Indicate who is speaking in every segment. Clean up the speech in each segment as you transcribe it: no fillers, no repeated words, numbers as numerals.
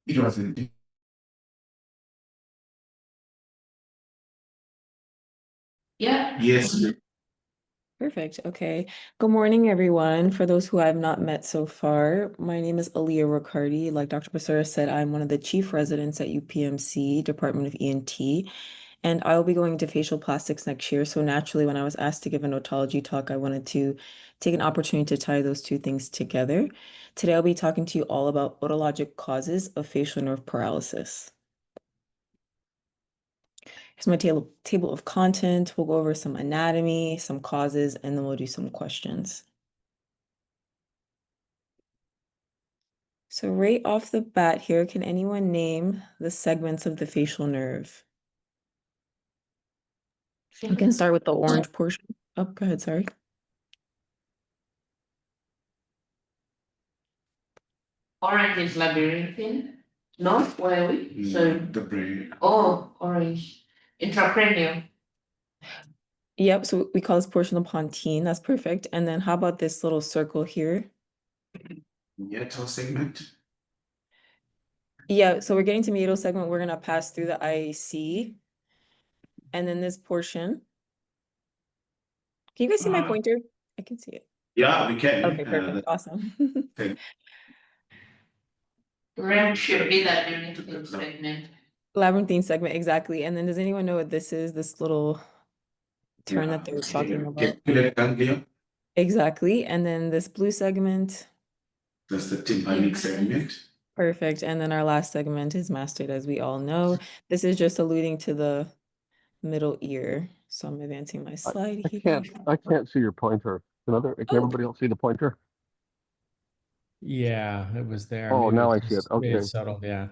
Speaker 1: It was a
Speaker 2: Yeah.
Speaker 1: yes.
Speaker 3: Perfect. Okay. Good morning, everyone. For those who I have not met so far, my name is Aaliyah Riccardi. Like Dr. Basura said, I'm one of the chief residents at UPMC, Department of ENT, and I will be going into facial plastics next year. So naturally, when I was asked to give an otology talk, I wanted to take an opportunity to tie those two things together. Today, I'll be talking to you all about otologic causes of facial nerve paralysis. Here's my table of content. We'll go over some anatomy, some causes, and then we'll do some questions. So right off the bat here, can anyone name the segments of the facial nerve? We can start with the orange portion. Oh, go ahead, sorry.
Speaker 2: Orange is labyrinthine. No, where are we? Sorry.
Speaker 1: The brain.
Speaker 2: Oh, orange. Intracranial.
Speaker 3: Yep, so we call this portion the pontine. That's perfect. And then how about this little circle here?
Speaker 1: Meatal segment.
Speaker 3: Yeah, so we're getting to meatal segment. We're gonna pass through the IAC. And then this portion. Can you guys see my pointer? I can see it.
Speaker 1: Yeah, we can.
Speaker 3: Okay, perfect. Awesome.
Speaker 2: Red should be labyrinthine segment.
Speaker 3: Labyrinthine segment, exactly. And then does anyone know what this is? This little turn that they're talking about?
Speaker 1: Ganglia.
Speaker 3: Exactly. And then this blue segment.
Speaker 1: That's the tympanic segment.
Speaker 3: Perfect. And then our last segment is mastoid, as we all know. This is just alluding to the middle ear. So I'm advancing my
Speaker 4: I,
Speaker 3: slide
Speaker 4: I
Speaker 3: here.
Speaker 4: can't see your pointer. Can
Speaker 3: Oh,
Speaker 4: everybody else see the pointer?
Speaker 5: Yeah, it was there.
Speaker 4: Oh,
Speaker 5: Maybe
Speaker 4: now I see it.
Speaker 5: maybe
Speaker 4: Okay.
Speaker 5: it's subtle. Yeah.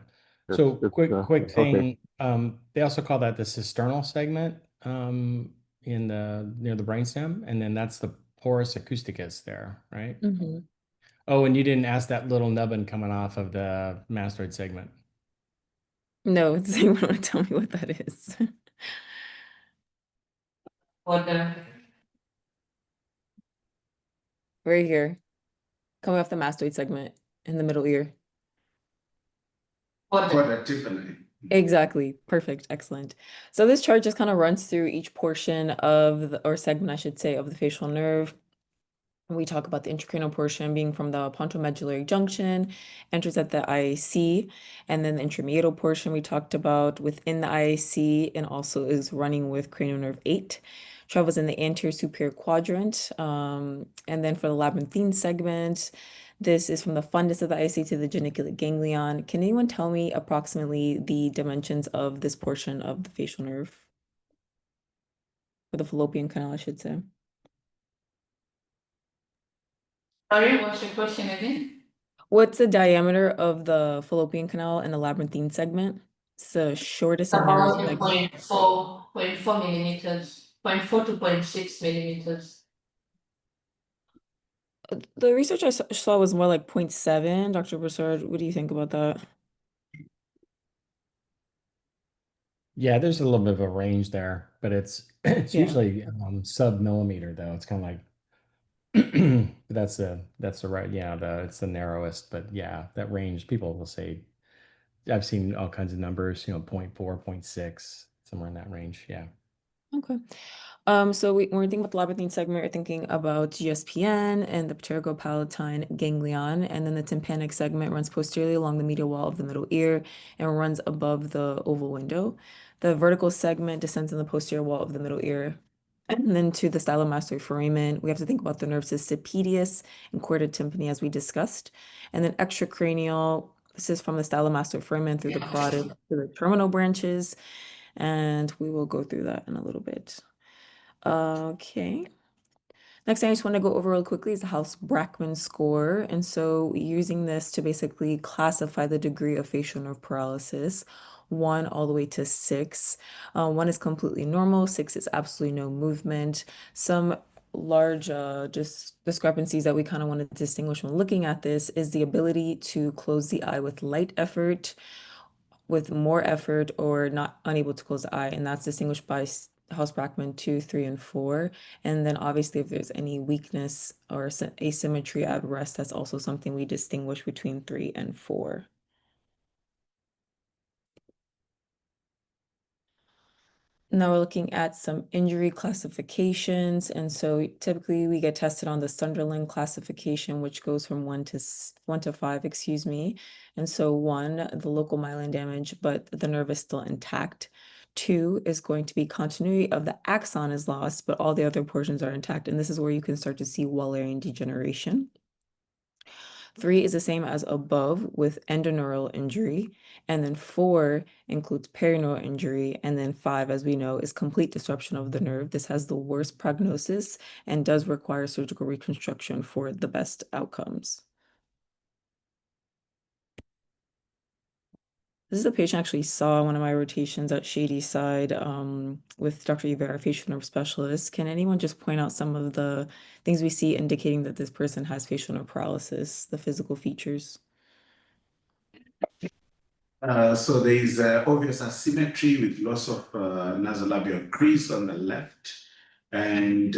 Speaker 5: So
Speaker 4: It's
Speaker 5: quick
Speaker 4: okay.
Speaker 5: thing. They also call that the cisternal segment in the near the brainstem, and then that's the porus acousticus there, right?
Speaker 3: mhm.
Speaker 5: Oh, and you didn't ask that little nubbin coming off of the mastoid segment.
Speaker 3: No, does anyone want to tell me what that is?
Speaker 2: What the
Speaker 3: Right here, coming off the mastoid segment in the middle ear.
Speaker 2: what
Speaker 1: For
Speaker 2: the
Speaker 1: the tympani.
Speaker 3: Exactly. Perfect. Excellent. So this chart just kind of runs through each portion of the, or segment, I should say, of the facial nerve. We talk about the intracranial portion being from the pontomedullary junction, enters at the IAC, and then the intrameatal portion we talked about within the IAC and also is running with cranial nerve 8, travels in the anterior superior quadrant. And then for the labyrinthine segment, this is from the fundus of the IAC to the geniculate ganglion. Can anyone tell me approximately the dimensions of this portion of the facial nerve? Or the fallopian canal, I should say.
Speaker 2: Sorry, what's your question again?
Speaker 3: What's the diameter of the fallopian canal and the labyrinthine segment? It's the shortest and narrowest
Speaker 2: About
Speaker 3: segment.
Speaker 2: 0.4 millimeters, 0.4 to 0.6 millimeters.
Speaker 3: The research I saw was more like 0.7. Dr. Broussard, what do you think about that?
Speaker 5: Yeah, there's a little bit of a range there, but it's
Speaker 3: Yeah.
Speaker 5: usually sub millimeter though. It's kind of like that's the right, yeah, it's the narrowest, but yeah, that range people will say I've seen all kinds of numbers, you know, 0.4, 0.6, somewhere in that range. Yeah.
Speaker 3: Okay. So when we're thinking about the labyrinthine segment, we're thinking about GSPN and the pterygopalatine ganglion, and then the tympanic segment runs posteriorly along the medial wall of the middle ear and runs above the oval window. The vertical segment descends in the posterior wall of the middle ear. And then to the stylomastoid foramen, we have to think about the nerve system pediis and chorda tympani as we discussed. And then extracranial, this is from the stylomastoid foramen through the carotid to the terminal branches. And we will go through that in a little bit. Okay. Next thing I just want to go over real quickly is the House-Brackman score. And so using this to basically classify the degree of facial nerve paralysis, 1 all the way to 6. 1 is completely normal, 6 is absolutely no movement. Some large just discrepancies that we kind of want to distinguish when looking at this is the ability to close the eye with light effort, with more effort, or not unable to close the eye, and that's distinguished by House-Brackman 2, 3, and 4. And then obviously if there's any weakness or asymmetry at rest, that's also something we distinguish between 3 and 4. Now we're looking at some injury classifications. And so typically we get tested on the Sunderland classification, which goes from 1 to 5, excuse me. And so 1, the local myelin damage, but the nerve is still intact. 2 is going to be continuity of the axon is lost, but all the other portions are intact. And this is where you can start to see Wallerian degeneration. 3 is the same as above with endoneural injury. And then 4 includes perineural injury. And then 5, as we know, is complete disruption of the nerve. This has the worst prognosis and does require surgical reconstruction for the best outcomes. This is a patient I actually saw one of my rotations at Shady Side with Dr. Rivera, facial nerve specialist. Can anyone just point out some of the things we see indicating that this person has facial nerve paralysis, the physical features?
Speaker 1: So there is obvious asymmetry with loss of nasolabial crease on the left, and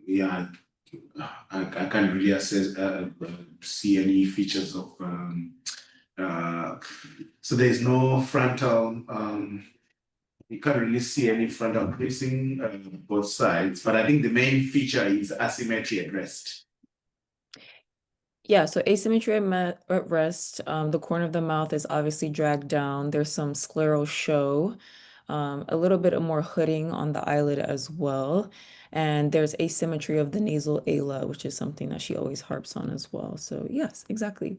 Speaker 1: yeah, I can't really see any features of. So there is no frontal. You can't really see any frontal creasing both sides, but I think the main feature is asymmetry at rest.
Speaker 3: Yeah, so asymmetry at rest, the corner of the mouth is obviously dragged down. There's some scleral show, a little bit more hooding on the eyelid as well. And there's asymmetry of the nasal ala, which is something that she always harps on as well. So yes, exactly.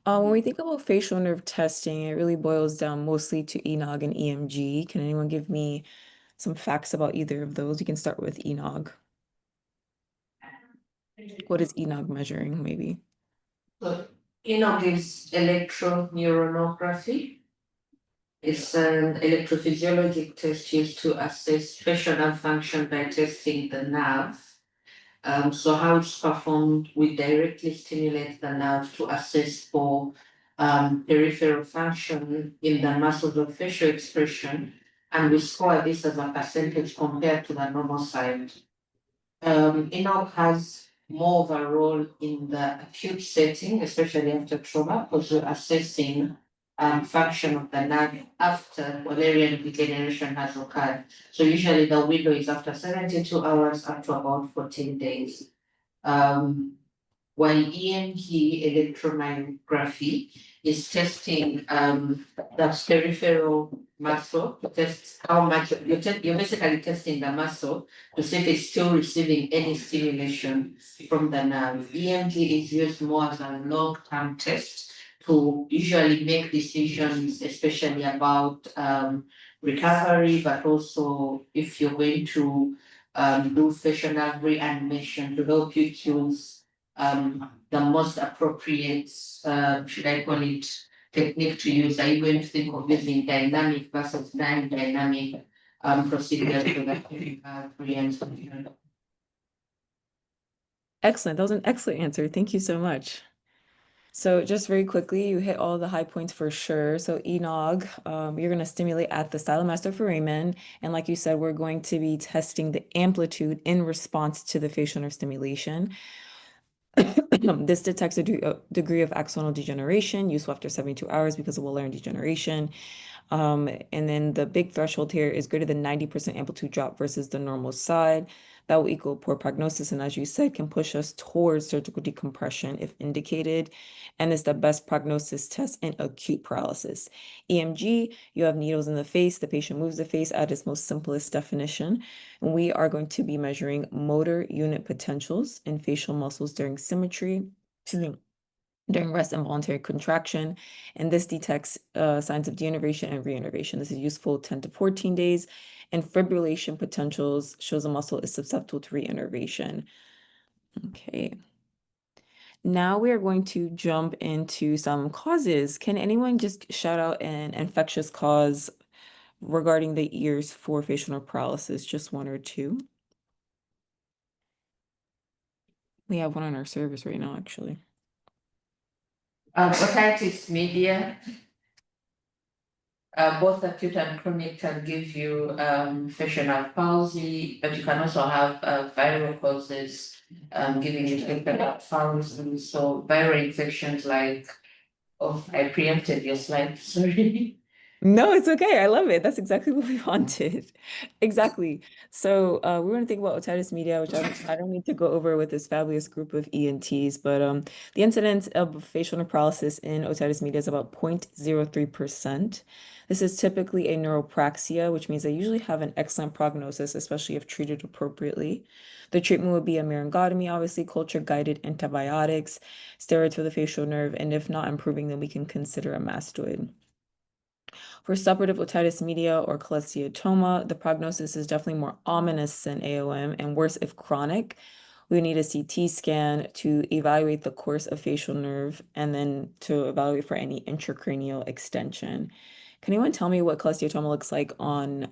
Speaker 3: When we think about facial nerve testing, it really boils down mostly to ENOG and EMG. Can anyone give me some facts about either of those? You can start with ENOG. What is ENOG measuring, maybe?
Speaker 2: So, ENOG is electroneuronography. It's an electrophysiologic test used to assess facial nerve function by testing the nerve. So how it's performed, we directly stimulate the nerve to assess for peripheral function in the muscles of facial expression, and we score this as a percentage compared to the normal side. ENOG has more of a role in the acute setting, especially after trauma, because we're assessing function of the nerve after Wallerian degeneration has occurred. So usually the window is after 72 hours up to about 14 days. While EMG electromyography is testing the peripheral muscle to test how much you're basically testing the muscle to see if it's still receiving any stimulation from the nerve. EMG is used more as a long-term test to usually make decisions, especially about recovery, but also if you're going to do facial nerve reanimation to help you choose the most appropriate, should I call it, technique to use. Are you going to think of using dynamic versus non-dynamic procedures for that reanimation?
Speaker 3: Excellent. That was an excellent answer. Thank you so much. So just very quickly, you hit all the high points for sure. So ENOG, you're going to stimulate at the stylomastoid foramen. And like you said, we're going to be testing the amplitude in response to the facial nerve stimulation. This detects a degree of axonal degeneration, useful after 72 hours because of Wallerian degeneration. And then the big threshold here is greater than 90% amplitude drop versus the normal side. That will equal poor prognosis, and as you said, can push us towards surgical decompression if indicated, and is the best prognosis test in acute paralysis. EMG, you have needles in the face, the patient moves the face at its most simplest definition, and we are going to be measuring motor unit potentials in facial muscles during symmetry, during rest and voluntary contraction, and this detects signs of deinnervation and reinnervation. This is useful 10 to 14 days, and fibrillation potentials shows a muscle is susceptible to reinnervation. Okay. Now we are going to jump into some causes. Can anyone just shout out an infectious cause regarding the ears for facial nerve paralysis? Just one or two. We have one on our service right now, actually.
Speaker 2: Otitis media, both acute and chronic, can give you facial nerve palsy, but you can also have viral causes giving you facial nerve palsy. So viral infections like, oh, I preempted your slide, sorry.
Speaker 3: No, it's okay. I love it. That's exactly what we wanted. Exactly. So we're going to think about otitis media, which I don't need to go over with this fabulous group of ENTs, but the incidence of facial nerve paralysis in otitis media is about 0.03%. This is typically a neuropraxia, which means they usually have an excellent prognosis, especially if treated appropriately. The treatment would be a myringotomy, obviously, culture-guided antibiotics, steroids for the facial nerve, and if not improving, then we can consider a mastoid. For suppurative otitis media or cholesteatoma, the prognosis is definitely more ominous than AOM and worse if chronic. We need a CT scan to evaluate the course of facial nerve and then to evaluate for any intracranial extension. Can anyone tell me what cholesteatoma looks like on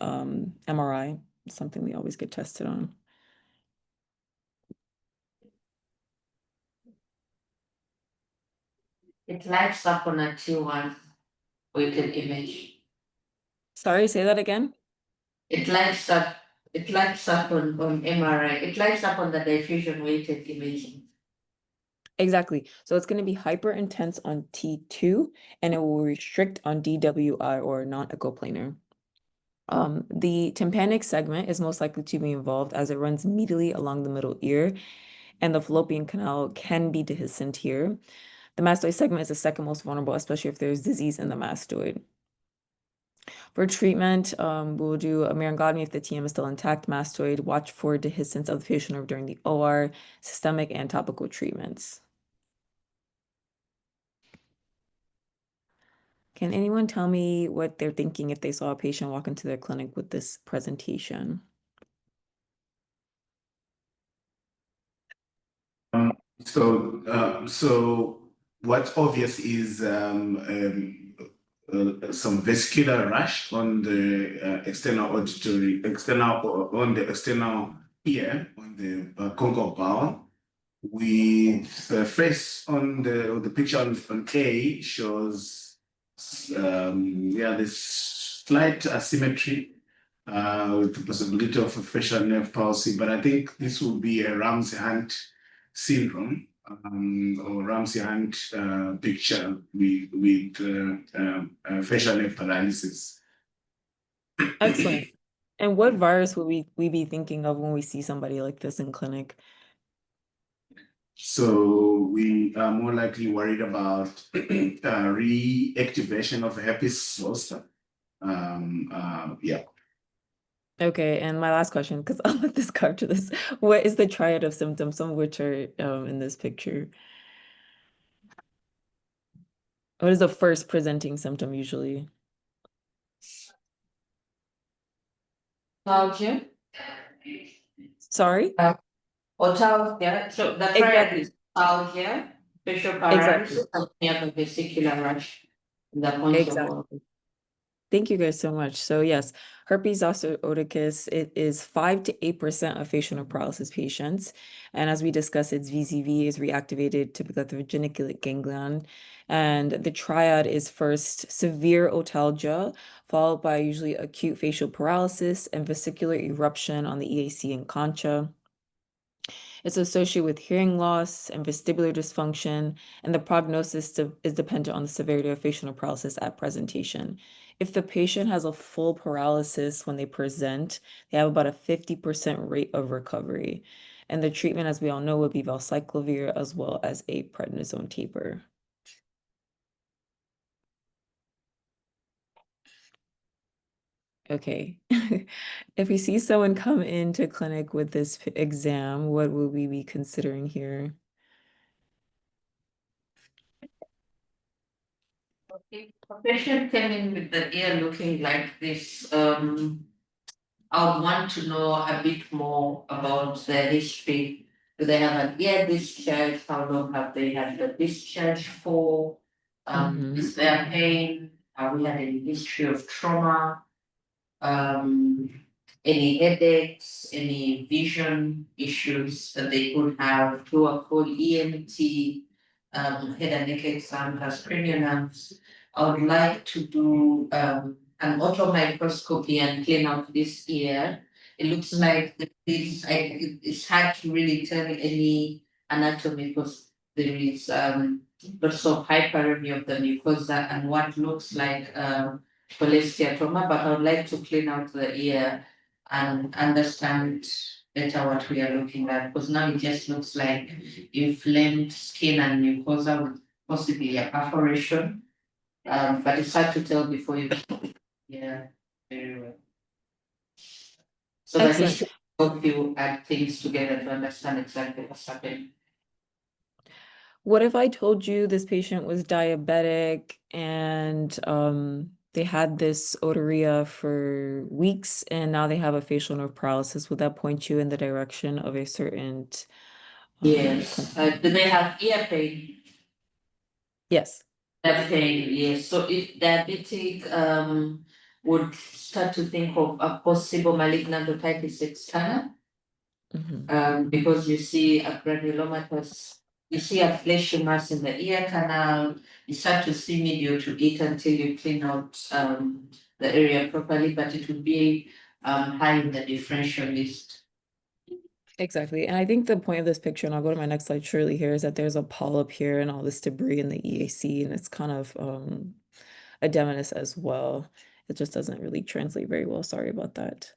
Speaker 3: MRI? It's something we always get tested on.
Speaker 2: It lights up on a T1 weighted image.
Speaker 3: Sorry, say that again.
Speaker 2: It lights up on MRI. It lights up on the diffusion weighted imaging.
Speaker 3: Exactly. So it's going to be hyper intense on T2 and it will restrict on DWI or non-echoplanar. The tympanic segment is most likely to be involved as it runs medially along the middle ear, and the fallopian canal can be dehiscent here. The mastoid segment is the second most vulnerable, especially if there's disease in the mastoid. For treatment, we'll do a myringotomy if the TM is still intact, mastoid, watch for dehiscence of the facial nerve during the OR, systemic and topical treatments. Can anyone tell me what they're thinking if they saw a patient walk into their clinic with this presentation?
Speaker 1: So what's obvious is some vesicular rash on the external ear, on the conchoid bowel. With the face on the picture on A shows this slight asymmetry with the possibility of a facial nerve palsy, but I think this will be a Ramsey-Hunt syndrome or Ramsey-Hunt picture with facial nerve paralysis.
Speaker 3: Excellent. And what virus would we be thinking of when we see somebody like this in clinic?
Speaker 1: So we are more likely worried about reactivation of herpes zoster. Yeah.
Speaker 3: Okay, and my last question, because I'll let this go to this. What is the triad of symptoms, some of which are in this picture? What is the first presenting symptom usually?
Speaker 2: Otalgia.
Speaker 3: Sorry?
Speaker 2: Otalgia. So the triad is otalgia, facial paralysis, and the other vesicular rash in the points of
Speaker 3: Exactly. Thank you guys so much. So yes, herpes zoster oticus, it is 5 to 8% of facial nerve paralysis patients. And as we discussed, its VZV is reactivated typically at the geniculate ganglion. And the triad is first severe otalgia, followed by usually acute facial paralysis and vesicular eruption on the EAC and concha. It's associated with hearing loss and vestibular dysfunction, and the prognosis is dependent on the severity of facial nerve paralysis at presentation. If the patient has a full paralysis when they present, they have about a 50% rate of recovery. And the treatment, as we all know, would be valcyclovir as well as a prednisone taper. Okay. If we see someone come into clinic with this exam, what would we be considering here?
Speaker 2: If a patient came in with the ear looking like this, I would want to know a bit more about their history. Do they have an ear discharge? How long have they had the discharge for? Is there pain? Have we had any history of trauma? Any headaches, any vision issues that they could have, do a full ENT, head and neck exam, has cranial nerves. I would like to do an auto microscopy and clean out this ear. It looks like it's hard to really tell any anatomy because there is lots of hyperemia of the mucosa and what looks like cholesteatoma, but I would like to clean out the ear and understand better what we are looking at, because now it just looks like inflamed skin and mucosa with possibly a perforation. But it's hard to tell before you, yeah, very well. So that
Speaker 3: Excellent.
Speaker 2: should help you add things together to understand exactly what's happening.
Speaker 3: What if I told you this patient was diabetic and they had this otorrhea for weeks and now they have a facial nerve paralysis? Would that point you in the direction of a certain
Speaker 2: Yes. Do they have ear pain?
Speaker 3: Yes.
Speaker 2: Ear pain, yes. So if diabetic would start to think of a possible malignant otitis externa, because you see a granulomatous, you see a fleshy mass in the ear canal, you start to see medial to it until you clean out the area properly, but it would be high in the differential list.
Speaker 3: Exactly. And I think the point of this picture, and I'll go to my next slide shortly here, is that there's a polyp here and all this debris in the EAC, and it's kind of edematous as well. It just doesn't really translate very well. Sorry about that.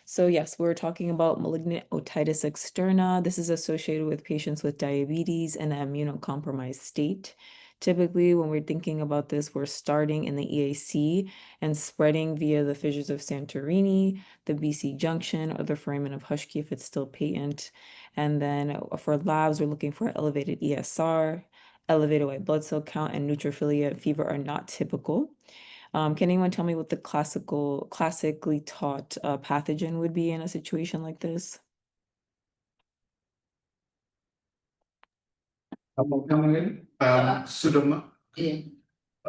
Speaker 3: So yes, we're talking about malignant otitis externa. This is associated with patients with diabetes and an immunocompromised state. Typically, when we're thinking about this, we're starting in the EAC and spreading via the fissures of Santorini, the BC junction, or the foramen of Huschke if it's still patent. And then for labs, we're looking for elevated ESR, elevated white blood cell count, and neutrophilia and fever are not typical. Can anyone tell me what the classically taught pathogen would be in a situation like this?
Speaker 1: Pseudomonas.
Speaker 2: Yeah.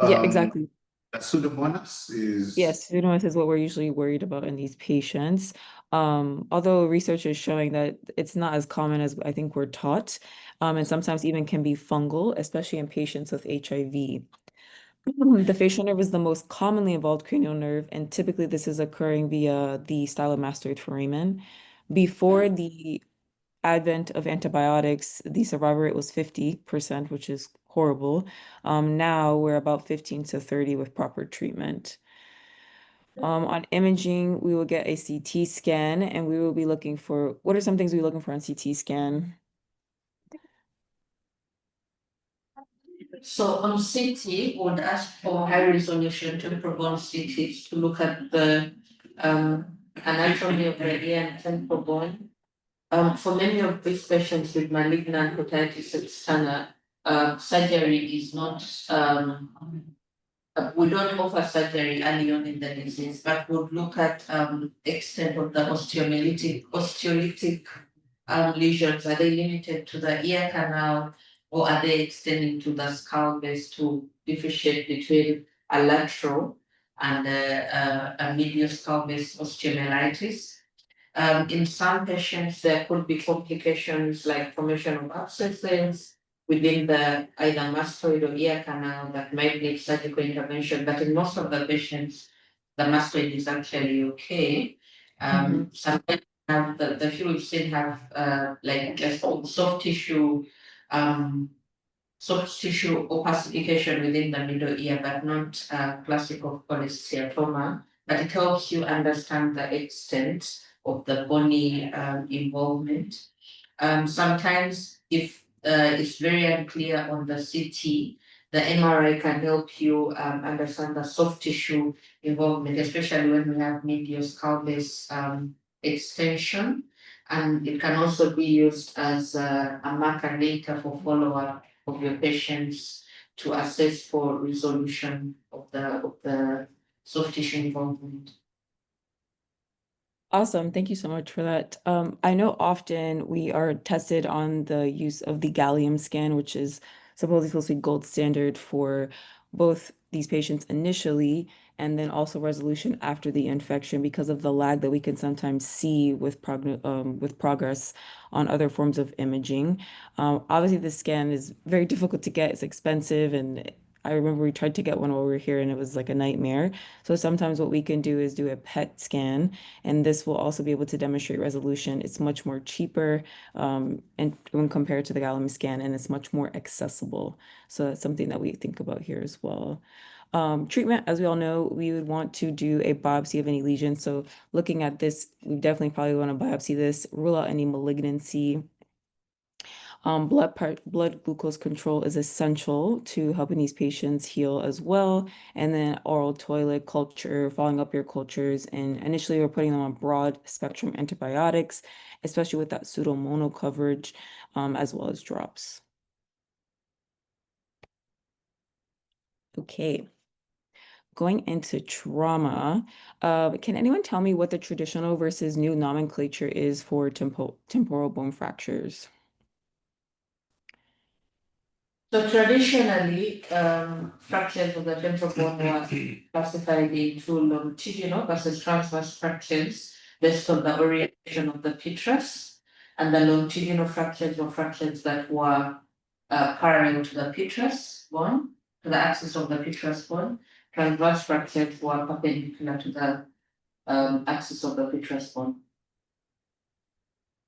Speaker 3: Yeah, exactly.
Speaker 1: Pseudomonas is.
Speaker 3: Yes, pseudomonas is what we're usually worried about in these patients. Although research is showing that it's not as common as I think we're taught, and sometimes even can be fungal, especially in patients with HIV. The facial nerve is the most commonly involved cranial nerve, and typically this is occurring via the stylomastoid foramen. Before the advent of antibiotics, the survival rate was 50%, which is horrible. Now we're about 15 to 30 with proper treatment. On imaging, we will get a CT scan, and we will be looking for, what are some things we're looking for on CT scan?
Speaker 2: So on CT, would ask for high resolution temporal CTs to look at the anatomy of the ear and temporal bone. For many of these patients with malignant otitis externa, surgery is not, we don't offer surgery early on in the disease, but would look at extent of the osteolytic lesions. Are they limited to the ear canal, or are they extending to the skull base to differentiate between a lateral and a medial skull base osteomyelitis? In some patients, there could be complications like formation of abscesses within the either mastoid or ear canal that might need surgical intervention. But in most of the patients, the mastoid is actually okay. Sometimes the few we've seen have like just soft tissue opacification within the middle ear, but not classic of cholesteatoma. But it helps you understand the extent of the bony involvement. Sometimes if it's very unclear on the CT, the MRI can help you understand the soft tissue involvement, especially when we have medial skull base extension. And it can also be used as a marker later for follow-up of your patients to assess for resolution of the soft tissue involvement.
Speaker 3: Awesome. Thank you so much for that. I know often we are tested on the use of the gallium scan, which is supposedly supposed to be gold standard for both these patients initially and then also resolution after the infection because of the lag that we can sometimes see with progress on other forms of imaging. Obviously, the scan is very difficult to get. It's expensive, and I remember we tried to get one while we were here and it was like a nightmare. So sometimes what we can do is do a PET scan, and this will also be able to demonstrate resolution. It's much more cheaper and when compared to the Gallium scan, and it's much more accessible. So that's something that we think about here as well. Treatment, as we all know, we would want to do a biopsy of any lesion. So looking at this, we definitely probably want to biopsy this, rule out any malignancy. Blood glucose control is essential to helping these patients heal as well. And then oral toilet culture, following up your cultures. And initially, we're putting them on broad spectrum antibiotics, especially with that pseudomonal coverage, as well as drops. Okay. Going into trauma, can anyone tell me what the traditional versus new nomenclature is for temporal bone fractures?
Speaker 2: So traditionally, fractures of the temporal bone were classified into longitudinal versus transverse fractures based on the orientation of the petrous, and the longitudinal fractures were fractures that were parallel to the petrous bone, to the axis of the petrous bone. Transverse fractures were perpendicular to the axis of the petrous bone.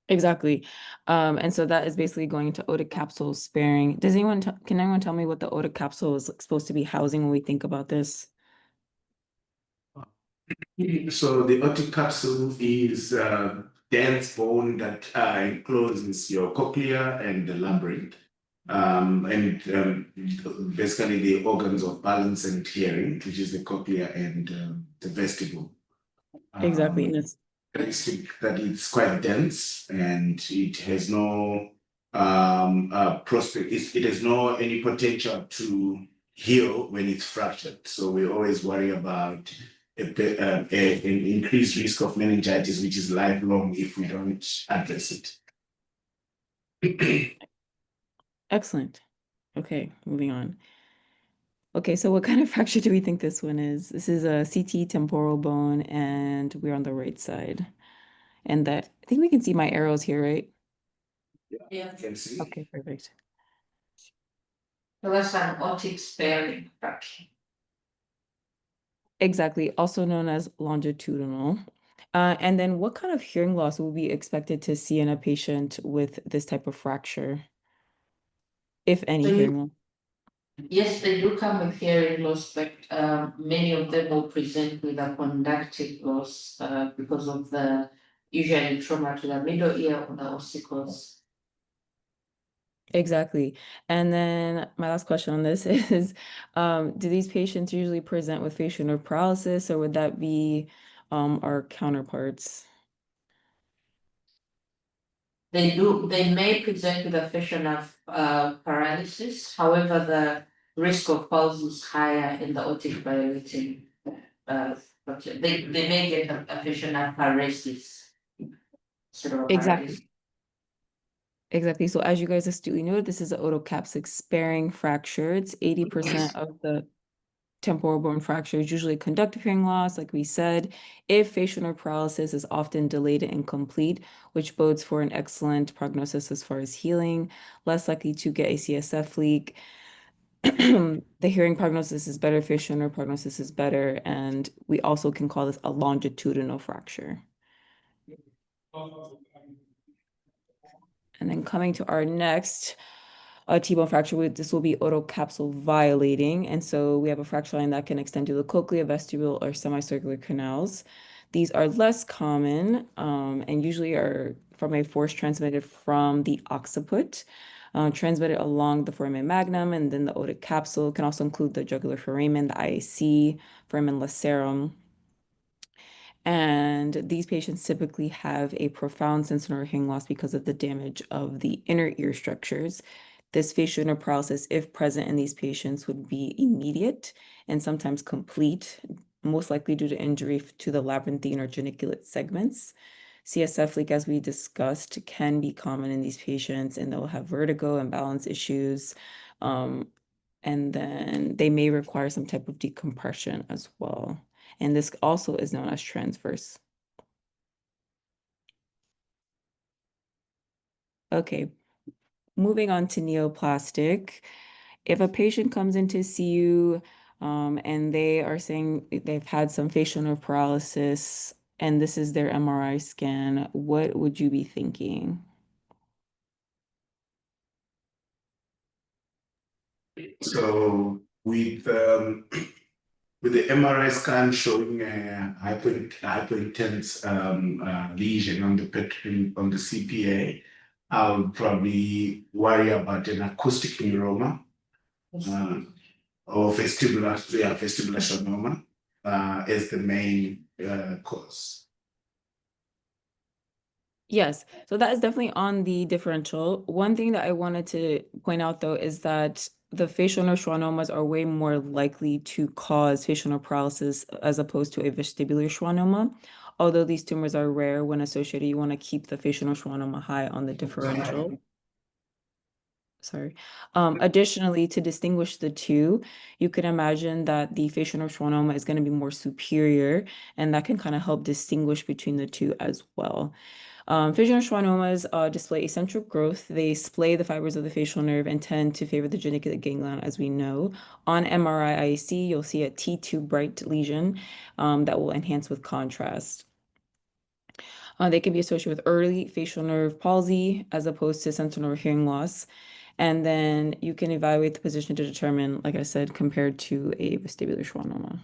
Speaker 3: Exactly. And so that is basically going into otic capsule sparing. Can anyone tell me what the otic capsule is supposed to be housing when we think about this?
Speaker 1: So the otic capsule is dense bone that encloses your cochlea and the labyrinth, basically the organs of balance and hearing, which is the cochlea and the vestibule.
Speaker 3: Exactly. And it's
Speaker 1: Characteristic that it's quite dense and it has no prospect. It has no any potential to heal when it's fractured. So we always worry about an increased risk of meningitis, which is lifelong if we don't address it.
Speaker 3: excellent. Okay, moving on. Okay, so what kind of fracture do we think this one is? This is a CT temporal bone, and we're on the right side. And that, I think we can see my arrows here, right?
Speaker 2: Yeah.
Speaker 1: You can see.
Speaker 3: Okay, perfect.
Speaker 2: So that's an otic sparing fracture.
Speaker 3: Exactly, also known as longitudinal. And then what kind of hearing loss will be expected to see in a patient with this type of fracture? If any
Speaker 2: So
Speaker 3: hearing loss.
Speaker 2: yes, they do come with hearing loss, but many of them will present with a conductive loss because of the usually trauma to the middle ear or the ossicles.
Speaker 3: Exactly. And then my last question on this is, do these patients usually present with facial nerve paralysis, or would that be our counterparts?
Speaker 2: They may present with a facial nerve paralysis. However, the risk of palsy is higher in the otic violating fracture. They may get a facial nerve paralysis instead of a paralysis.
Speaker 3: Exactly. So as you guys astutely noted, this is an otocapsic sparing fracture. It's 80% of the temporal bone fracture is usually conductive hearing loss, like we said. If facial nerve paralysis is often delayed and incomplete, which bodes for an excellent prognosis as far as healing, less likely to get a CSF leak. The hearing prognosis is better, facial nerve prognosis is better, and we also can call this a longitudinal fracture. And then coming to our next T-bone fracture, this will be otocapsule violating. And so we have a fracture line that can extend to the cochlea, vestibule, or semicircular canals. These are less common and usually are from a force transmitted from the occiput, transmitted along the foramen magnum, and then the otic capsule. Can also include the jugular foramen, the IAC, foramen lacerum. And these patients typically have a profound sensory hearing loss because of the damage of the inner ear structures. This facial nerve paralysis, if present in these patients, would be immediate and sometimes complete, most likely due to injury to the labyrinthine or geniculate segments. CSF leak, as we discussed, can be common in these patients, and they'll have vertigo and balance issues. And then they may require some type of decompression as well. And this also is known as transverse. Okay, moving on to neoplastic. If a patient comes in to see you and they are saying they've had some facial nerve paralysis and this is their MRI scan, what would you be thinking?
Speaker 1: So with with the MRI scan showing a hyperintense lesion on the CPA, I'll probably worry about an acoustic neuroma or vestibular schwannoma as the main cause.
Speaker 3: Yes, so that is definitely on the differential. One thing that I wanted to point out though is that the facial nerve schwannomas are way more likely to cause facial nerve paralysis as opposed to a vestibular schwannoma. Although these tumors are rare when associated, you want to keep the facial nerve schwannoma high on the differential. Sorry. Additionally, to distinguish the two, you can imagine that the facial nerve schwannoma is going to be more superior, and that can kind of help distinguish between the two as well. Facial nerve schwannomas display eccentric growth. They splay the fibers of the facial nerve and tend to favor the geniculate ganglion, as we know. On MRI IEC, you'll see a T2 bright lesion that will enhance with contrast. They can be associated with early facial nerve palsy as opposed to sensory nerve hearing loss. And then you can evaluate the position to determine, like I said, compared to a vestibular schwannoma.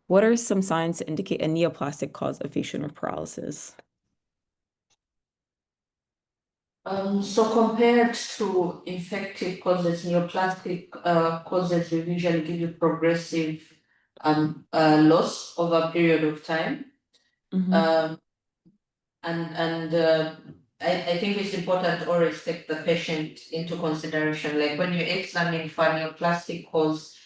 Speaker 3: What are some signs to indicate a neoplastic cause of facial nerve paralysis?
Speaker 2: So compared to infective causes, neoplastic causes will usually give you progressive loss over a period of time. I think it's important to always take the patient into consideration. Like when you examine for neoplastic cause,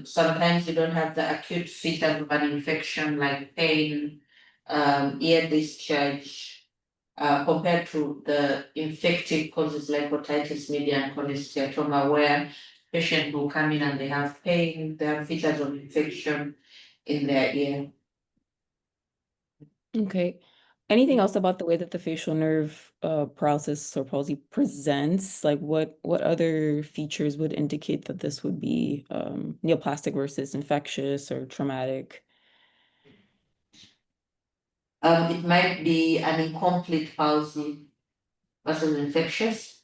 Speaker 2: sometimes you don't have the acute features of an infection like pain, ear discharge, compared to the infective causes like otitis media and cholesteatoma, where patient will come in and they have pain, they have features of infection in their ear.
Speaker 3: Okay. Anything else about the way that the facial nerve paralysis or palsy presents? Like what other features would indicate that this would be neoplastic versus infectious or traumatic?
Speaker 2: It might be an incomplete palsy versus infectious.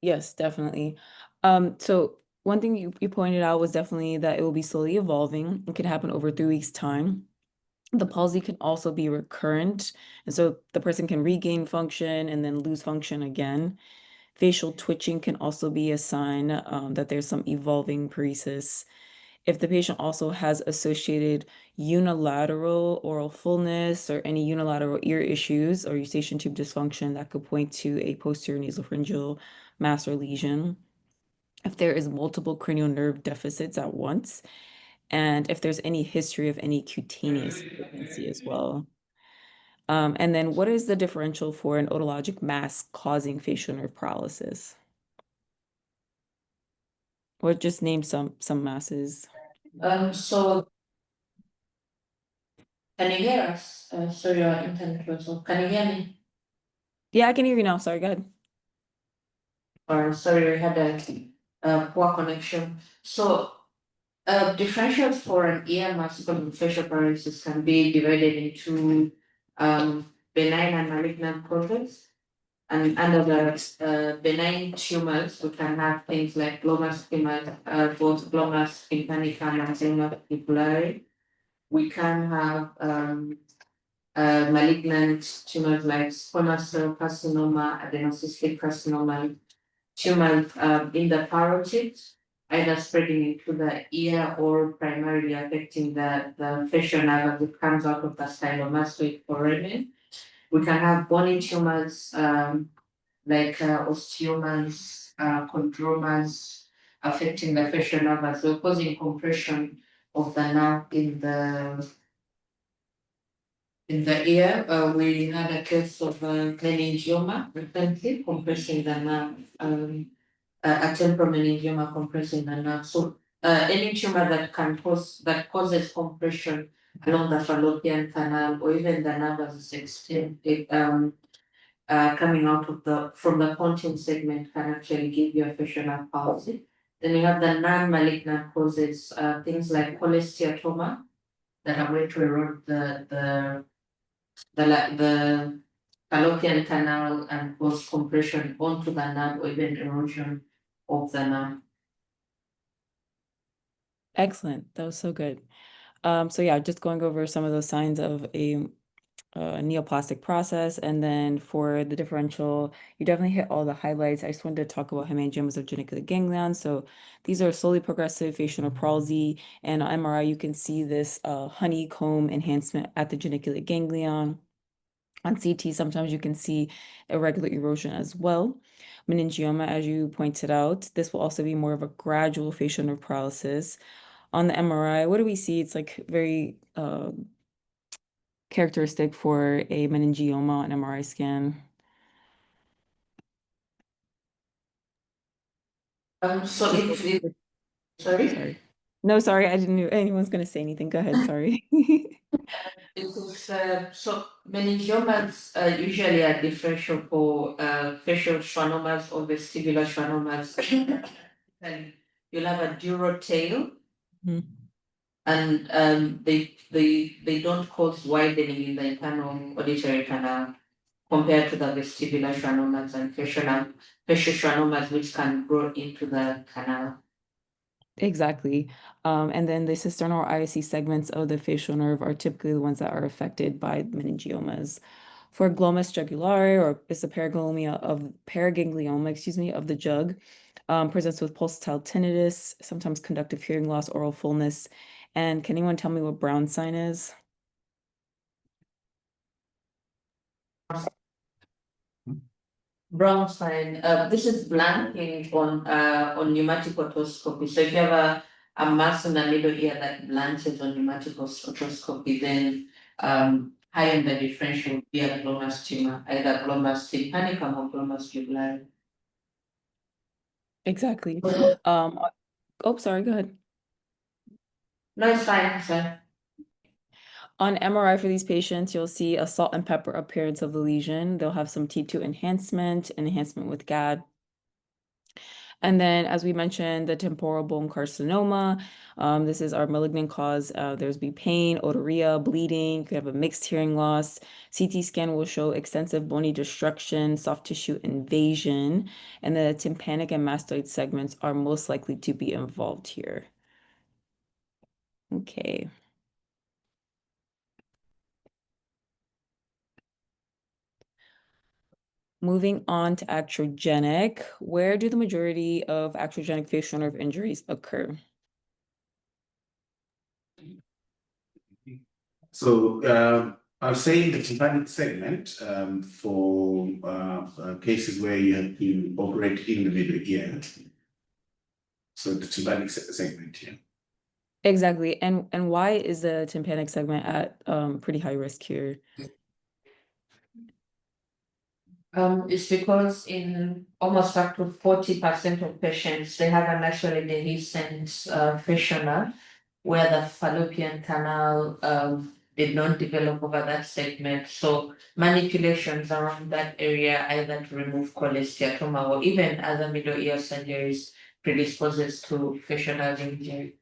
Speaker 3: Yes, definitely. So one thing you pointed out was definitely that it will be slowly evolving. It could happen over 3 weeks' time. The palsy can also be recurrent, and so the person can regain function and then lose function again. Facial twitching can also be a sign that there's some evolving paresis. If the patient also has associated unilateral oral fullness or any unilateral ear issues or eustachian tube dysfunction, that could point to a posterior nasopharyngeal mass or lesion. If there is multiple cranial nerve deficits at once, and if there's any history of any cutaneous malignancy as well. And then what is the differential for an otologic mass causing facial nerve paralysis? Or just name some masses.
Speaker 2: So can you hear us? Sorry, your internet was off. Can you hear me?
Speaker 3: Yeah, I can hear you now. Sorry, go ahead.
Speaker 2: Or sorry, we had a poor connection. So differentials for an ear mass causing facial paralysis can be divided into benign and malignant causes. And under the benign tumors, we can have things like glomus both glomus tympanica and glomus pupillary. We can have malignant tumors like squamous cell carcinoma, adenocystic carcinoma, tumors in the parotid, either spreading into the ear or primarily affecting the facial nerve as it comes out of the stylomastoid foramen. We can have bony tumors like osteomas, chondromas, affecting the facial nerve as well, causing compression of the nerve in the ear. We had a case of meningioma recently compressing the nerve, a temporal meningioma compressing the nerve. So any tumor that causes compression along the fallopian canal or even the nerve as it's extended, coming out of from the pontine segment can actually give you a facial nerve palsy. Then you have the non-malignant causes, things like cholesteatoma that are going to erode the fallopian canal and cause compression onto the nerve or even erosion of the nerve.
Speaker 3: Excellent. That was so good. So yeah, just going over some of those signs of a neoplastic process, and then for the differential, you definitely hit all the highlights. I just wanted to talk about hemangiomas of geniculate ganglion. So these are slowly progressive facial nerve palsy, and on MRI you can see this honeycomb enhancement at the geniculate ganglion. On CT, sometimes you can see irregular erosion as well. Meningioma, as you pointed out, this will also be more of a gradual facial nerve paralysis. On the MRI, what do we see? It's like very characteristic for a meningioma on MRI scan.
Speaker 2: So if sorry?
Speaker 3: No, sorry, I didn't know anyone's gonna say anything. Go ahead, sorry.
Speaker 2: Because so meningiomas usually are differential for facial schwannomas or vestibular schwannomas. And you'll have a dural tail,
Speaker 3: Mhm.
Speaker 2: and they don't cause widening in the internal auditory canal compared to the vestibular schwannomas and facial schwannomas, which can grow into the canal.
Speaker 3: Exactly. And then the cisternal or ISC segments of the facial nerve are typically the ones that are affected by meningiomas. For glomus jugulare, or it's a paraganglioma, of the jug, presents with pulsatile tinnitus, sometimes conductive hearing loss, oral fullness. And can anyone tell me what Brown sign is?
Speaker 2: Brown sign, this is blanking on pneumatic otoscopy. So if you have a mass in the middle ear that blanches on pneumatic otoscopy, then high in the differential would be a glomus tumor, either glomus tympanicum or glomus jugulare.
Speaker 3: Exactly. Oh, sorry, go ahead.
Speaker 2: No, it's fine, sir.
Speaker 3: On MRI for these patients, you'll see a salt and pepper appearance of the lesion. They'll have some T2 enhancement and enhancement with GAD. And then, as we mentioned, the temporal bone carcinoma. This is our malignant cause. There's be pain, otorrhea, bleeding. You could have a mixed hearing loss. CT scan will show extensive bony destruction, soft tissue invasion, and the tympanic and mastoid segments are most likely to be involved here. Okay. Moving on to iatrogenic, where do the majority of iatrogenic facial nerve injuries occur?
Speaker 1: So I'll say in the tympanic segment for cases where you have to operate in the middle ear. So the tympanic segment, yeah.
Speaker 3: Exactly. And why is the tympanic segment at pretty high risk here?
Speaker 2: It's because in almost up to 40% of patients, they have a naturally dehiscent facial nerve where the fallopian canal did not develop over that segment. So manipulations around that area, either to remove cholesteatoma or even other middle ear surgeries, predisposes to facial nerve injury.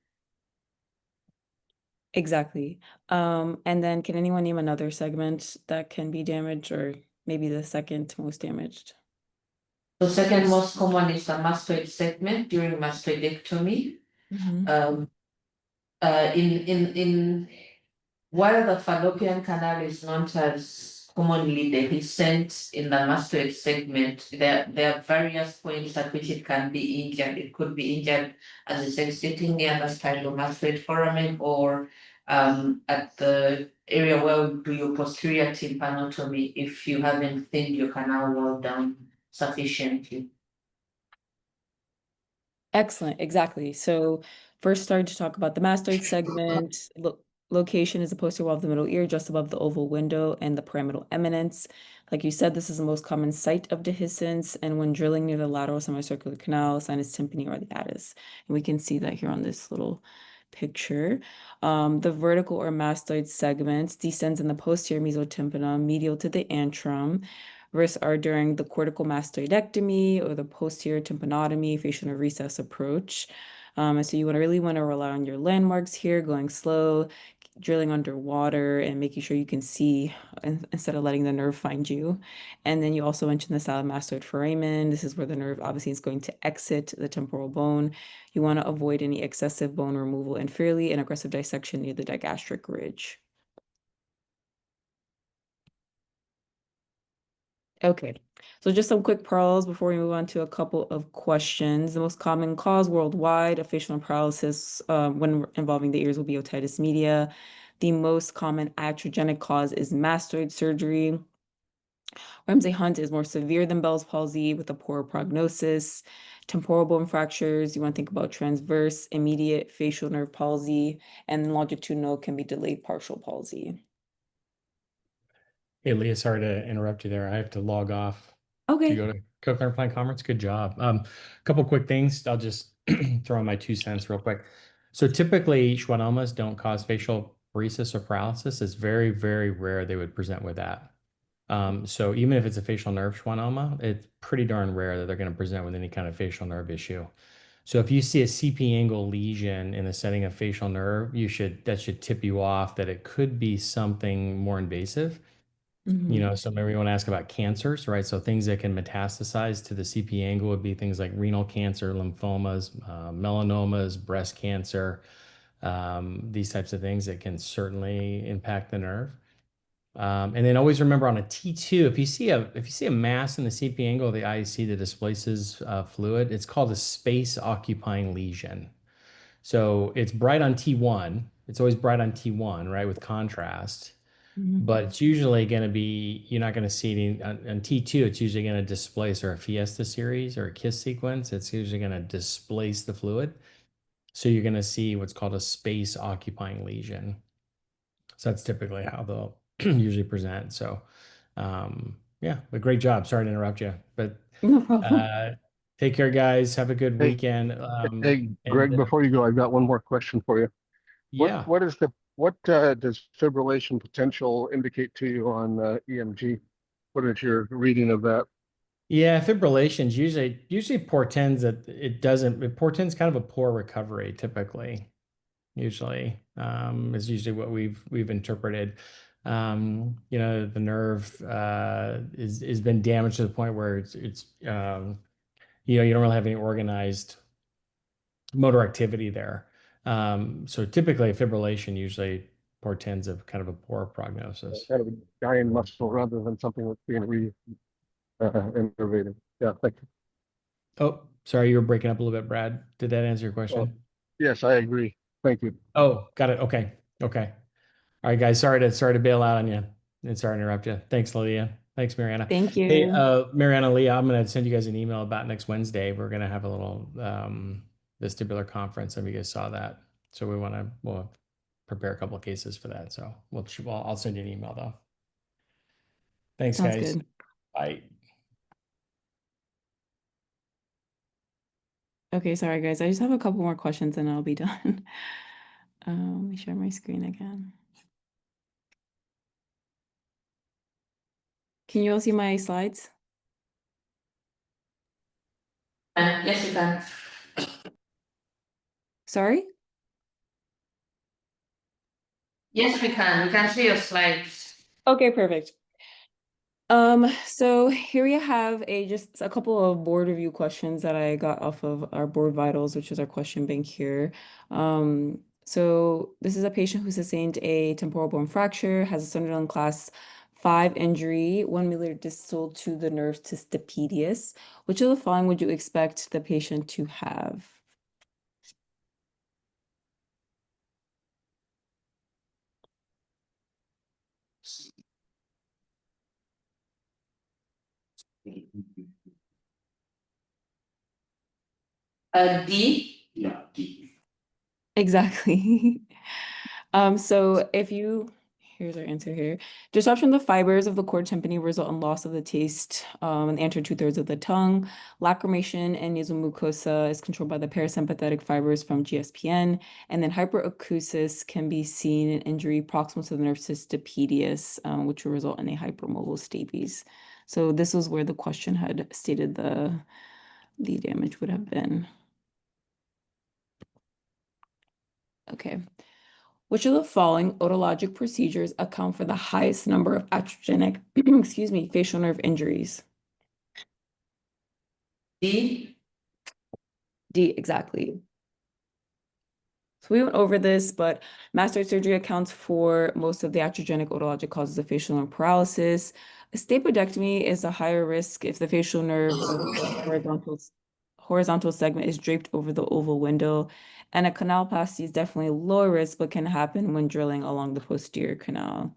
Speaker 3: Exactly. And then can anyone name another segment that can be damaged, or maybe the second most damaged?
Speaker 2: The second most common is the mastoid segment during mastoidectomy. In while the fallopian canal is not as commonly dehiscent in the mastoid segment, there are various points at which it can be injured. It could be injured as I said, sitting near the stylomastoid foramen or at the area where you do your posterior tympanotomy if you haven't thinned your canal wall down sufficiently.
Speaker 3: Excellent, exactly. So first started to talk about the mastoid segment. Location is the posterior wall of the middle ear, just above the oval window and the pyramidal eminence. Like you said, this is the most common site of dehiscence, and when drilling near the lateral semicircular canal, sinus tympani or the attis. And we can see that here on this little picture. The vertical or mastoid segment descends in the posterior mesotympanum, medial to the antrum. Risks are during the cortical mastoidectomy or the posterior tympanotomy facial nerve recess approach. And so you really want to rely on your landmarks here, going slow, drilling underwater, and making sure you can see instead of letting the nerve find you. And then you also mentioned the salamastoid foramen. This is where the nerve obviously is going to exit the temporal bone. You want to avoid any excessive bone removal inferiorly and aggressive dissection near the digastric ridge. Okay, so just some quick pearls before we move on to a couple of questions. The most common cause worldwide of facial nerve paralysis when involving the ears will be otitis media. The most common iatrogenic cause is mastoid surgery. Ramsay-Hunt is more severe than Bell's palsy with a poor prognosis. Temporal bone fractures, you want to think about transverse, immediate facial nerve palsy, and longitudinal can be delayed partial palsy.
Speaker 5: Hey, Leah, sorry to interrupt you there. I have to log off to
Speaker 3: Okay.
Speaker 5: go to Coconut Plant Conference. Good job. A couple quick things. I'll just throw in my 2 cents real quick. So typically, schwannomas don't cause facial paresis or paralysis. It's very, very rare they would present with that. So even if it's a facial nerve schwannoma, it's pretty darn rare that they're going to present with any kind of facial nerve issue. So if you see a CP angle lesion in the setting of facial nerve, that should tip you off that it could be something more invasive. You know, so maybe you want to ask about cancers, right? So things that can metastasize to the CP angle would be things like renal cancer, lymphomas, melanomas, breast cancer, these types of things that can certainly impact the nerve. And then always remember on a T2, if you see a mass in the CP angle of the IEC that displaces fluid, it's called a space occupying lesion. So it's bright on T1. It's always bright on T1, right, with contrast. But it's usually going to be, you're not going to see it on T2. It's usually going to displace, or a Fiesta series or a KISS sequence. It's usually going to displace the fluid. So you're going to see what's called a space occupying lesion. So that's typically how they'll usually present. So, yeah, but great job. Sorry to interrupt you, but
Speaker 3: No problem.
Speaker 5: take care, guys. Have a good
Speaker 4: Hey,
Speaker 5: weekend.
Speaker 4: Hey, Greg, before you go, I've got one more question for you.
Speaker 5: Yeah.
Speaker 4: What does fibrillation potential indicate to you on EMG? What is your reading of that?
Speaker 5: Yeah, fibrillations usually portends that it portends kind of a poor recovery typically. Usually is usually what we've interpreted. You know, the nerve is been damaged to the point where it's you know, you don't really have any organized motor activity there. So typically a fibrillation usually portends of kind of a poor prognosis.
Speaker 4: Kind of a dying muscle rather than something that's being innervated. Yeah, thank you.
Speaker 5: Oh, sorry, you were breaking up a little bit, Brad. Did that answer your question?
Speaker 4: Yes, I agree. Thank you.
Speaker 5: Oh, got it. Okay. Okay. All right, guys. Sorry to bail out on you and sorry to interrupt you. Thanks, Leah. Thanks, Mariana.
Speaker 3: Thank you.
Speaker 5: Hey, Mariana, Leah, I'm gonna send you guys an email about next Wednesday. We're gonna have a little vestibular conference. Some of you guys saw that. So we'll prepare a couple of cases for that. So I'll send you an email though. Thanks,
Speaker 3: Sounds
Speaker 5: guys.
Speaker 3: good.
Speaker 5: Bye.
Speaker 3: Okay, sorry guys. I just have a couple more questions and I'll be done. Let me share my screen again. Can you all see my slides?
Speaker 2: Yes, you can.
Speaker 3: Sorry?
Speaker 2: Yes, we can. We can see your slides.
Speaker 3: Okay, perfect. So here we have just a couple of board review questions that I got off of our board vitals, which is our question bank here. So this is a patient who sustained a temporal bone fracture, has a Sunderland class 5 injury, 1 millimeter distal to the nerve to stapedius. Which of the following would you expect the patient to have?
Speaker 2: D.
Speaker 1: Yeah, D.
Speaker 3: Exactly. So here's our answer here. Disruption of the fibers of the cord tympani result in loss of the taste in the anterior 2/3 of the tongue. Lacrimation and nasal mucosa is controlled by the parasympathetic fibers from GSPN. And then hyperacusis can be seen in injury proximal to the nerve stapedius, which will result in a hypermobile stapes. So this was where the question had stated the damage would have been. Okay. Which of the following otologic procedures account for the highest number of iatrogenic, excuse me, facial nerve injuries?
Speaker 2: D.
Speaker 3: D, exactly. So we went over this, but mastoid surgery accounts for most of the iatrogenic otologic causes of facial nerve paralysis. A stapedectomy is a higher risk if the facial nerve horizontal segment is draped over the oval window. And a canaloplasty is definitely lower risk, but can happen when drilling along the posterior canal.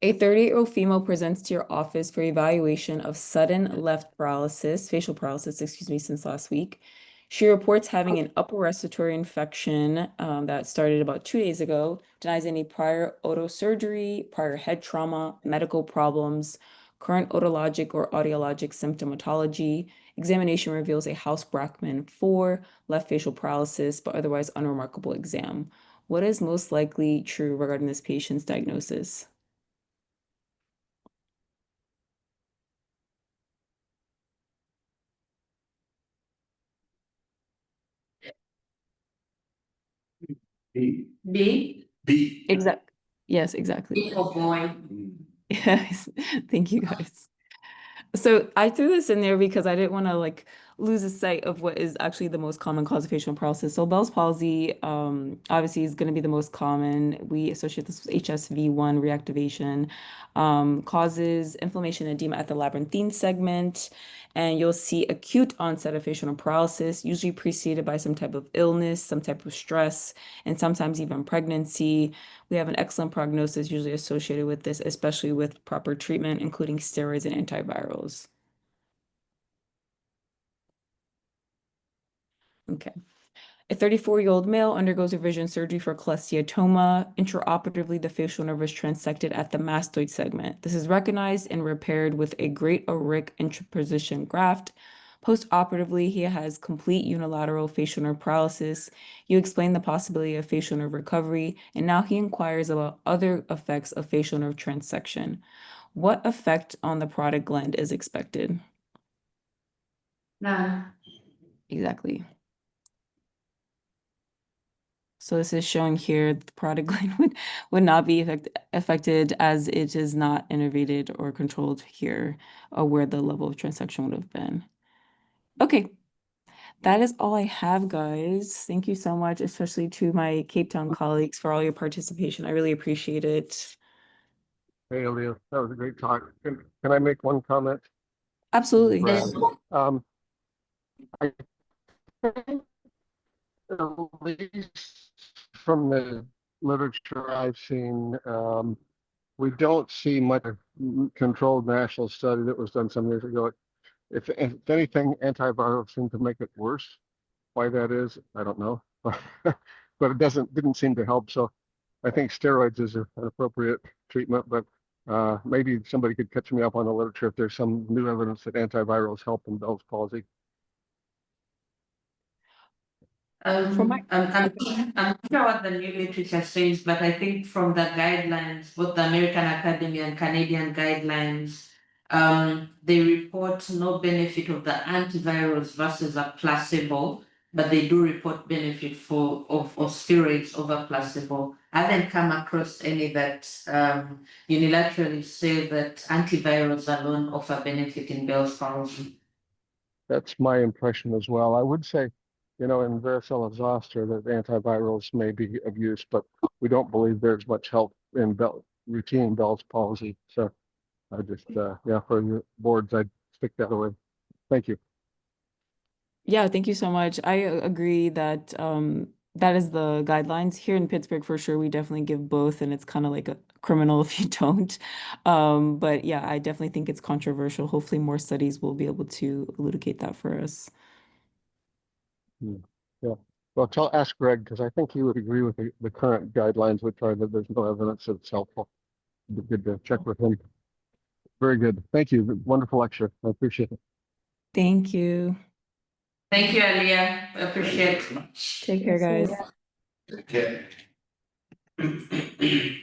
Speaker 3: A 38-year-old female presents to your office for evaluation of sudden left paralysis, facial paralysis, excuse me, since last week. She reports having an upper respiratory infection that started about 2 days ago, denies any prior oto surgery, prior head trauma, medical problems, current otologic or audiologic symptomatology. Examination reveals a House-Brackman 4, left facial paralysis, but otherwise unremarkable exam. What is most likely true regarding this patient's diagnosis?
Speaker 1: B.
Speaker 2: B.
Speaker 1: B.
Speaker 3: Exact. Yes, exactly.
Speaker 2: B for boy.
Speaker 3: Yes. Thank you guys. So I threw this in there because I didn't want to like lose a sight of what is actually the most common cause of facial paralysis. So Bell's palsy, obviously is going to be the most common. We associate this with HSV1 reactivation, causes inflammation and edema at the labyrinthine segment, and you'll see acute onset of facial paralysis, usually preceded by some type of illness, some type of stress, and sometimes even pregnancy. We have an excellent prognosis usually associated with this, especially with proper treatment, including steroids and antivirals. Okay. A 34-year-old male undergoes revision surgery for cholesteatoma. Intraoperatively, the facial nerve is transected at the mastoid segment. This is recognized and repaired with a great auric intraposition graft. Post-operatively, he has complete unilateral facial nerve paralysis. You explain the possibility of facial nerve recovery, and now he inquires about other effects of facial nerve transection. What effect on the parotid gland is expected?
Speaker 2: None.
Speaker 3: Exactly. So this is showing here the parotid gland would not be affected as it is not innervated or controlled here, or where the level of transection would have been. Okay, that is all I have, guys. Thank you so much, especially to my Cape Town colleagues for all your participation. I really appreciate it.
Speaker 4: Hey, Aaliyah, that was a great talk. Can I make one comment?
Speaker 3: Absolutely.
Speaker 2: Yes.
Speaker 4: I think at least from the literature I've seen, we don't see much controlled national study that was done some years ago. If anything, antivirals seem to make it worse. Why that is, I don't know, but it didn't seem to help. So I think steroids is an appropriate treatment, but maybe somebody could catch me up on the literature if there's some new evidence that antivirals help in Bell's palsy.
Speaker 3: For my-
Speaker 2: I'm not sure what the new literature says, but I think from the guidelines, both the American Academy and Canadian guidelines, they report no benefit of the antivirals versus a placebo, but they do report benefit of steroids over placebo. I haven't come across any that unilaterally say that antivirals alone offer benefit in Bell's palsy.
Speaker 4: That's my impression as well. I would say, in varicella zoster, that antivirals may be of use, but we don't believe there's much help in routine Bell's palsy. So I just, for the boards, I'd stick that away. Thank you.
Speaker 3: Yeah, thank you so much. I agree that that is the guidelines here in Pittsburgh for sure. We definitely give both, and it's kind of like a criminal if you don't. But yeah, I definitely think it's controversial. Hopefully, more studies will be able to elucidate that for us.
Speaker 4: Yeah. Well, ask Greg, because I think he would agree with the current guidelines, which are that there's no evidence that it's helpful. It'd be good to check with him. Very good. Thank you. Wonderful lecture. I appreciate it.
Speaker 3: Thank you.
Speaker 2: Thank you, Aliyah. I appreciate it.
Speaker 3: Take care, guys.
Speaker 1: Take care.